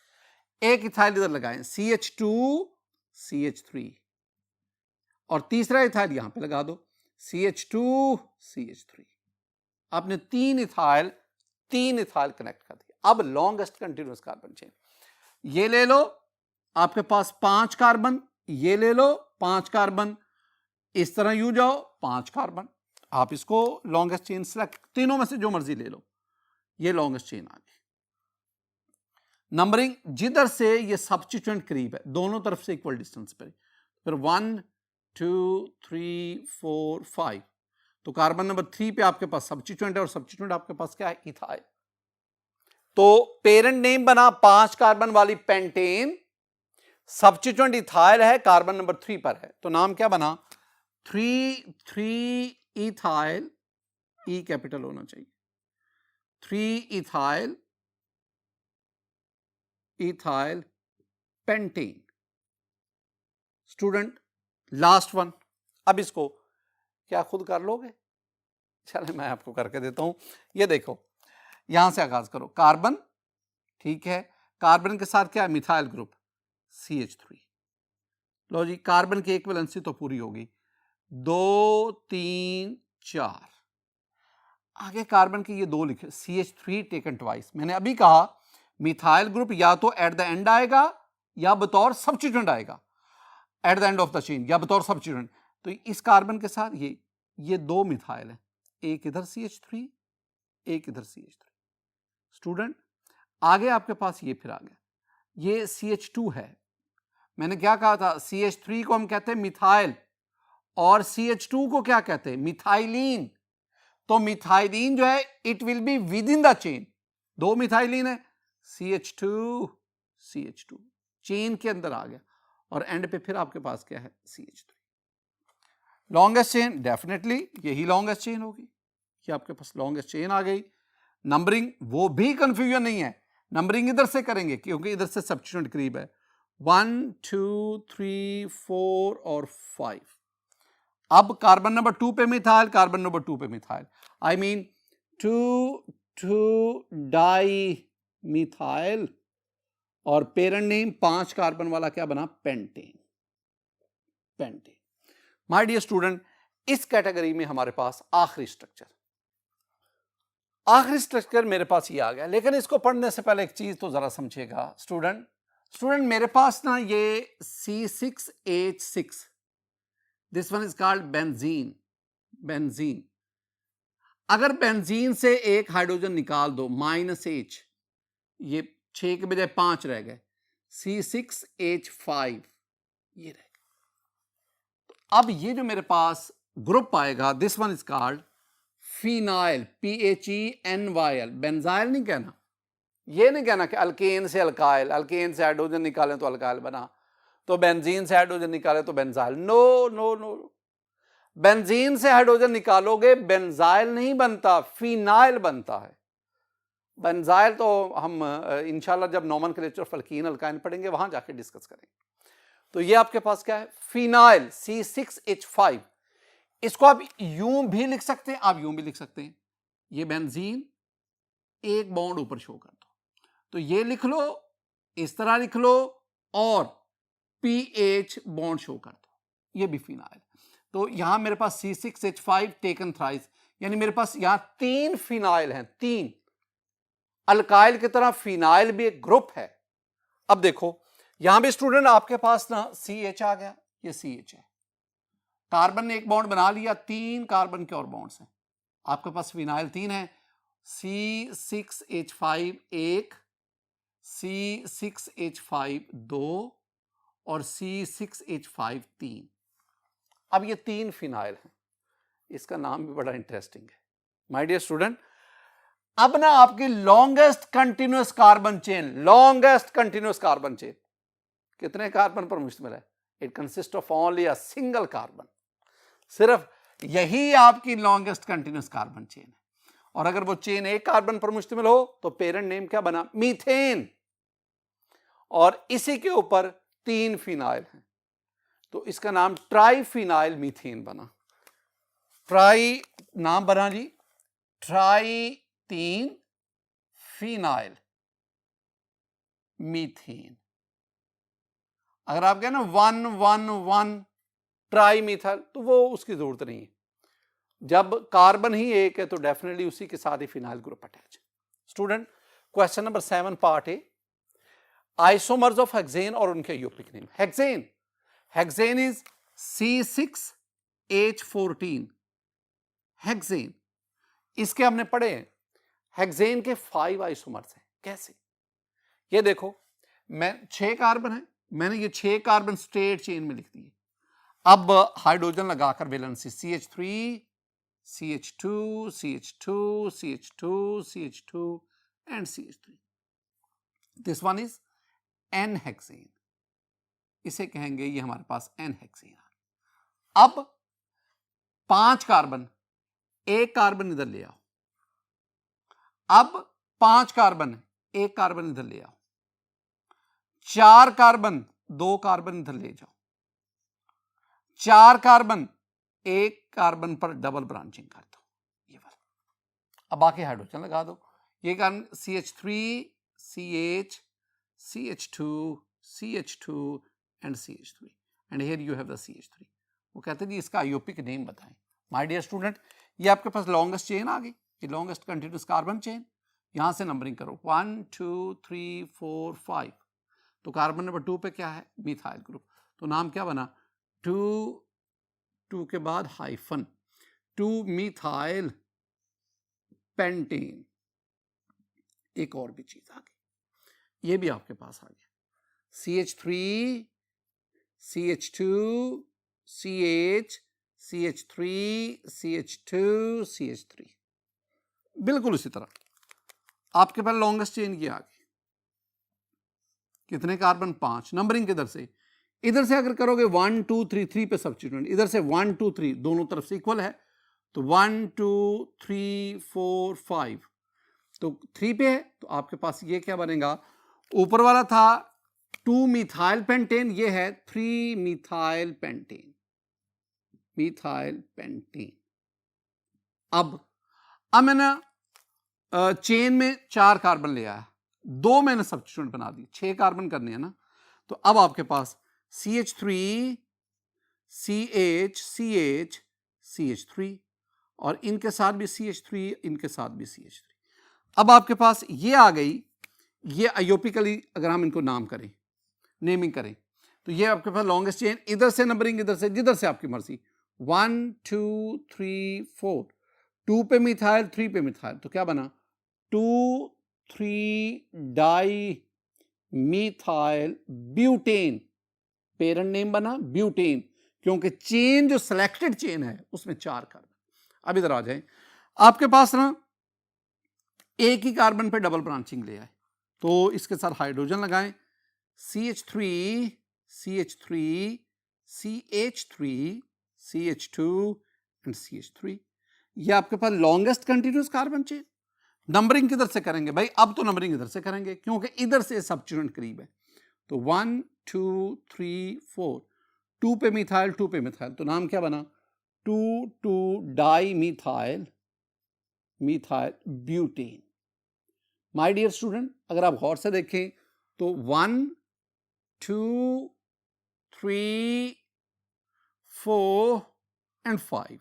एक इथाइल इधर लगाएं CH2 CH3, और तीसरा इथाइल यहां पे लगा दो CH2 CH3। आपने 3 इथाइल कनेक्ट कर दिया। अब लॉन्गेस्ट कंटिन्यूअस कार्बन चेन, ये ले लो, आपके पास 5 कार्बन, ये ले लो 5 कार्बन, इस तरह यूं जाओ 5 कार्बन। आप इसको लॉन्गेस्ट चेन सेलेक्ट, तीनों में से जो मर्जी ले लो, ये लॉन्गेस्ट चेन आ गई। नंबरिंग जिधर से ये सब्स्टिट्यूएंट करीब है, दोनों तरफ से इक्वल डिस्टेंस पे, फिर 1 2 3 4 5। तो कार्बन नंबर 3 पे आपके पास सब्स्टिट्यूएंट है और सब्स्टिट्यूएंट आपके पास क्या है? इथाइल। तो पेरेंट नेम बना 5 कार्बन वाली पेंटेन, सब्स्टिट्यूएंट इथाइल है, कार्बन नंबर 3 पर है, तो नाम क्या बना? 3 इथाइल, ई कैपिटल होना चाहिए, 3 ethyl pentane. Student last one, अब इसको क्या खुद कर लोगे? चले मैं आपको करके देता हूं। ये देखो, यहां से आगाज करो, कार्बन, ठीक है, कार्बन के साथ क्या है? Methyl group CH3। लो जी, कार्बन की एक वैलेंसी तो पूरी होगी, 2 3 4। आगे कार्बन के ये 2 लिखे, CH3 टेकन ट्वाइस। मैंने अभी कहा मिथाइल ग्रुप या तो एट द एंड आएगा या बतौर सब्स्टिट्यूएंट आएगा, at the end of the chain या बतौर सब्स्टिट्यूएंट। तो इस कार्बन के साथ ये 2 मिथाइल है, एक इधर CH3, एक इधर CH3। स्टूडेंट आगे आपके पास ये फिर आ गया, ये CH2 है। मैंने क्या कहा था? CH3 को हम कहते हैं मिथाइल और CH2 को क्या कहते हैं? मिथाइलिन। तो मिथाइलिन जो है it will be with in the chain, 2 methylene है, CH2 CH2, चेन के अंदर आ गया और एंड पे फिर आपके पास क्या है CH3। लॉन्गेस्ट चेन डेफिनेटली यही लॉन्गेस्ट चेन होगी, ये आपके पास लॉन्गेस्ट चेन आ गई। नंबरिंग वो भी कंफ्यूजन नहीं है, नंबरिंग इधर से करेंगे क्योंकि इधर से सब्स्टिट्यूएंट करीब है, 1 2 3 4 और 5। अब कार्बन नंबर 2 पे मिथाइल, कार्बन नंबर 2 पे methyl, I mean 2 dimethyl और पेरेंट नेम 5 कार्बन वाला क्या बना pentane. Pentane my dear student, इस कैटेगरी में हमारे पास आखिरी स्ट्रक्चर मेरे पास ये आ गया। लेकिन इसको पढ़ने से पहले एक चीज तो जरा समझिएगा स्टूडेंट मेरे पास ना ये C6H6, this one is called benzene. अगर बेंजीन से एक हाइड्रोजन निकाल दो -H, ये 6 के बजाय 5 रह गए, C6H5 ये रह गए। अब ये जो मेरे पास ग्रुप आएगा, this one is called phenyl, PHENYL। Benzyl नहीं कहना, ये नहीं कहना कि अल्केन से अल्काइल, अल्केन से हाइड्रोजन निकालें तो अल्काइल बना, तो बेंजीन से हाइड्रोजन निकाले तो benzyl. No no no, benzene से हाइड्रोजन निकालोगे बेंजाइल नहीं बनता, फिनाइल बनता है। बेंजाइल तो हम इंशाल्लाह जब नोमेनक्लेचर ऑफ अल्कीन अल्काइन पढ़ेंगे वहां जाके डिस्कस करेंगे। तो ये आपके पास क्या है फिनाइल C6H5। इसको आप यूं भी लिख सकते हैं, आप यूं भी लिख सकते हैं, ये बेंजीन एक बॉन्ड ऊपर शो कर दो, तो ये लिख लो, इस तरह लिख लो और PH बॉन्ड शो कर दो, ये भी फिनाइल। तो यहां मेरे पास C6H5 टेकन थ्राइस, यानी मेरे पास यहां 3 फिनाइल हैं, 3 अल्काइल की तरह फिनाइल भी एक ग्रुप है। अब देखो यहां भी स्टूडेंट आपके पास ना CH आ गया, ये CH है, कार्बन ने एक बॉन्ड बना लिया, 3 कार्बन के और बॉन्ड्स हैं, आपके पास फिनाइल 3 है, C6H5 1, C6H5 2 और C6H5 3। अब ये 3 फिनाइल हैं, इसका नाम भी बड़ा इंटरेस्टिंग है माय डियर स्टूडेंट। अब ना आपकी लॉन्गेस्ट कंटिन्यूअस कार्बन चेन कितने कार्बन पर मुश्तमिल है? It consist of only a single carbon, सिर्फ यही आपकी लॉन्गेस्ट कंटिन्यूअस कार्बन चेन है। और अगर वो चेन एक कार्बन पर मुश्तमिल हो तो पेरेंट नेम क्या बना मीथेन, और इसी के ऊपर 3 फिनाइल हैं, तो इसका नाम ट्राइफिनाइल मीथेन बना। ट्राई नाम बना जी, ट्राई 3 फिनाइल मीथेन। अगर आप कहें ना 1 ट्राई मिथाइल, तो वो उसकी जरूरत नहीं है, जब कार्बन ही एक है तो डेफिनेटली उसी के साथ ही phenyl group attach. Student question number 7 part A, isomers of hexane और उनके IUPAC name. Hexane is C6H14 hexane. इसके हमने पढ़े हैं, हेक्सेन के 5 आइसोमर्स हैं। कैसे? ये देखो, मैं 6 कार्बन है, मैंने ये 6 कार्बन स्ट्रेट चेन में लिख दिए। अब हाइड्रोजन लगाकर valency CH3 CH2 CH2 CH2 CH2 and CH3, this one is N hexane, इसे कहेंगे ये हमारे पास N हेक्सेन। अब 5 कार्बन, एक कार्बन इधर ले आओ, अब 5 कार्बन, एक कार्बन इधर ले आओ, 4 कार्बन, 2 कार्बन इधर ले जाओ, 4 कार्बन, एक कार्बन पर डबल ब्रांचिंग कर दो, ये वाला। अब बाकी हाइड्रोजन लगा दो, ये carbon CH3 CH CH2 CH2 and CH3 and here you have the CH3। वो कहते हैं जी इसका आयोपिक नेम बताएं। माय डियर स्टूडेंट, ये आपके पास लॉन्गेस्ट चेन आ गई, ये लॉन्गेस्ट कंटिन्यूअस कार्बन चेन। यहां से नंबरिंग करो 1 2 3 4 5, तो कार्बन नंबर 2 पे क्या है मिथाइल ग्रुप, तो नाम क्या बना 2 के बाद हाइफन 2 मिथाइल पेंटेन। एक और भी चीज आ गई, ये भी आपके पास आ गया CH3 CH2 CH CH3 CH2 CH3, बिल्कुल उसी तरह आपके पास लॉन्गेस्ट चेन की आ गई। कितने कार्बन? 5। नंबरिंग किधर से? इधर से अगर करोगे 1 2 3 3 पे सब्स्टिट्यूट, इधर से 1 2 3 दोनों तरफ से इक्वल है, तो 1 2 3 4 5 तो 3 पे है, तो आपके पास ये क्या बनेगा? ऊपर वाला था 2 मिथाइल पेंटेन, ये है 3 मिथाइल पेंटेन, मिथाइल पेंटेन। अब मैंने चेन में 4 कार्बन ले आया, 2 मैंने सब्स्टिट्यूट बना दी, 6 कार्बन करने हैं ना। तो अब आपके पास CH3 CH CH CH3 और इनके साथ भी CH3, इनके साथ भी CH3। अब आपके पास ये आ गई, ये आयोपिकली अगर हम इनको नाम करें, नेमिंग करें, तो ये आपके पास लॉन्गेस्ट चेन, इधर से नंबरिंग, इधर से, जिधर से आपकी मर्जी, 1 2 3 4, 2 पे मिथाइल, 3 पे मिथाइल, तो क्या बना? 2 3 di methyl butane, parent name बना ब्यूटेन, क्योंकि चेन जो सिलेक्टेड चेन है उसमें 4 कार्बन। अब इधर आ जाए, आपके पास ना एक ही कार्बन पे डबल ब्रांचिंग ले आए, तो इसके साथ हाइड्रोजन लगाएं, CH3 CH3 CH3 CH2 and CH3। ये आपके पास longest continuous carbon chain. Numbering किधर से करेंगे भाई? अब तो नंबरिंग इधर से करेंगे, क्योंकि इधर से सब्स्टिट्यूएंट करीब है। तो 1 2 3 4, 2 पे मिथाइल, 2 पे मिथाइल, तो नाम क्या बना? 2 2 dimethyl, methyl butane. My dear student, अगर आप गौर से देखें तो 1 2 3 4 and 5,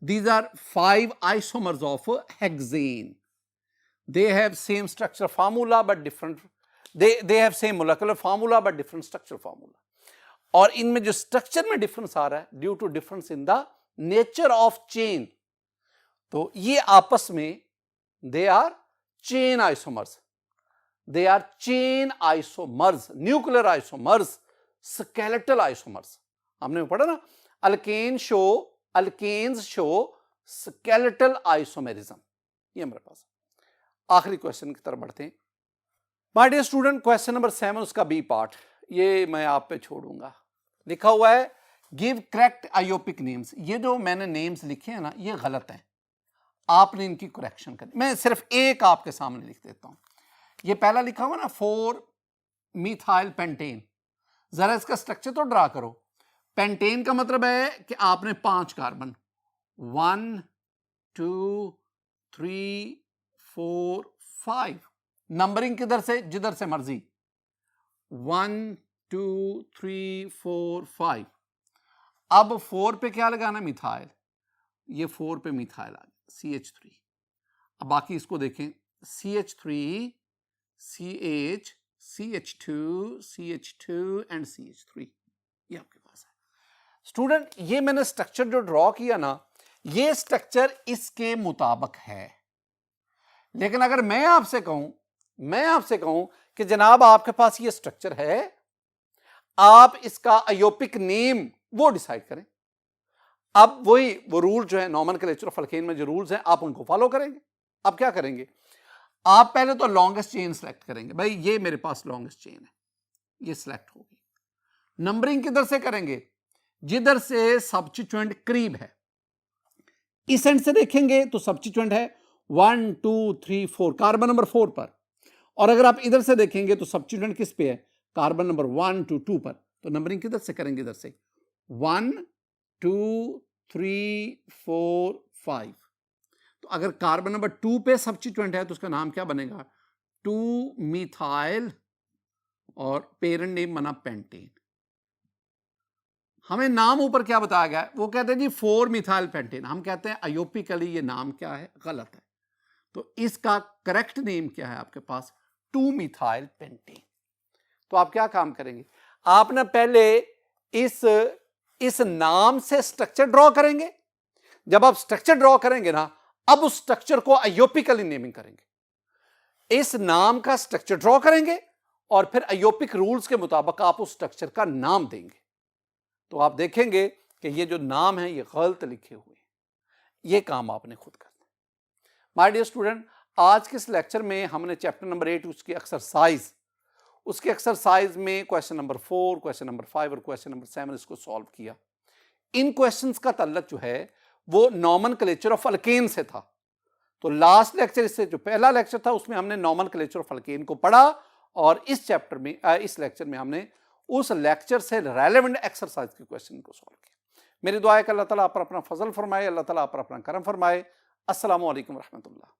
these are 5 isomers of hexane. They have same structure formula but different, they have same molecular formula but different structure formula. और इनमें जो स्ट्रक्चर में डिफरेंस आ रहा है due to difference in the nature of chain, तो ये आपस में they are chain isomers, they are chain isomers, nuclear isomers, skeletal isomers. हमने पढ़ा ना, अल्केन्स शो स्केलेटल आइसोमेरिज्म। ये मेरे पास आखिरी क्वेश्चन की तरफ बढ़ते हैं। My dear student, question number 7 उसका बी पार्ट, ये मैं आप पे छोड़ूंगा। लिखा हुआ है गिव करेक्ट आयोपिक नेम्स। ये जो मैंने नेम्स लिखे हैं ना, ये गलत है, आपने इनकी करेक्शन करनी। मैं सिर्फ एक आपके सामने लिख देता हूं। ये पहला लिखा हुआ ना 4 मिथाइल पेंटेन, जरा इसका स्ट्रक्चर तो ड्रा करो। पेंटेन का मतलब है कि आपने 5 कार्बन, 1 2 3 4 5, नंबरिंग किधर से? जिधर से मर्जी, 1 2 3 4 5। अब 4 पे क्या लगाना? मिथाइल, ये 4 पे मिथाइल आ गया, CH3। अब बाकी इसको देखें, CH3 CH CH2 CH2 and CH3, ये आपके पास है। स्टूडेंट, ये मैंने स्ट्रक्चर जो ड्रॉ किया ना, ये स्ट्रक्चर इसके मुताबिक है, लेकिन अगर मैं आपसे कहूं कि जनाब आपके पास ये स्ट्रक्चर है, आप इसका आयोपिक नेम वो डिसाइड करें। अब वो रूल जो है नॉमेनक्लेचर ऑफ अल्केन में जो रूल्स हैं, आप उनको फॉलो करेंगे। अब क्या करेंगे? आप पहले तो लॉन्गेस्ट चेन सेलेक्ट करेंगे। भाई ये मेरे पास लॉन्गेस्ट चेन है, ये सिलेक्ट होगी। नंबरिंग किधर से करेंगे? जिधर से सब्स्टिट्यूएंट करीब है। इस एंड से देखेंगे तो सब्स्टिट्यूएंट है 1 2 3 4, कार्बन नंबर 4 पर। और अगर आप इधर से देखेंगे तो सब्स्टिट्यूएंट किस पे है? कार्बन नंबर 1 2 2 पर। तो नंबरिंग किधर से करेंगे? इधर से 1 2 3 4 5। तो अगर कार्बन नंबर 2 पे सब्स्टिट्यूएंट है तो उसका नाम क्या बनेगा? 2 मिथाइल और पेरेंट नेम बना पेंटेन। हमें नाम ऊपर क्या बताया गया है? वो कहते हैं जी 4 मिथाइल पेंटेन। हम कहते हैं आयोपिकली ये नाम क्या है? गलत है। तो इसका करेक्ट नेम क्या है आपके पास? 2 मिथाइल पेंटेन। तो आप क्या काम करेंगे? आप ना पहले इस नाम से स्ट्रक्चर ड्रॉ करेंगे। जब आप स्ट्रक्चर ड्रॉ करेंगे ना, अब उस स्ट्रक्चर को आयोपिकली नेमिंग करेंगे। इस नाम का स्ट्रक्चर ड्रॉ करेंगे और फिर आयोपिक रूल्स के मुताबिक आप उस स्ट्रक्चर का नाम देंगे। तो आप देखेंगे कि ये जो नाम है ये गलत लिखे हुए हैं। ये काम आपने खुद करना है। माय डियर स्टूडेंट, आज के इस लेक्चर में हमने चैप्टर नंबर 8 उसकी एक्सरसाइज उसके एक्सरसाइज में क्वेश्चन नंबर 4, क्वेश्चन नंबर 5 और क्वेश्चन नंबर 7 इसको सॉल्व किया। इन क्वेश्चंस का ताल्लुक जो है वो नॉमेनक्लेचर ऑफ अल्केन से था। तो लास्ट लेक्चर, इससे जो पहला लेक्चर था उसमें हमने नॉमेनक्लेचर ऑफ अल्केन को पढ़ा, और इस चैप्टर में इस लेक्चर में हमने उस लेक्चर से रेलेवेंट एक्सरसाइज के क्वेश्चन को सॉल्व किया। मेरी दुआ है कि अल्लाह ताला आप पर अपना फजल फरमाए, अल्लाह ताला आप पर अपना करम फरमाए। अस्सलामु अलैकुम रहमतुल्लाह।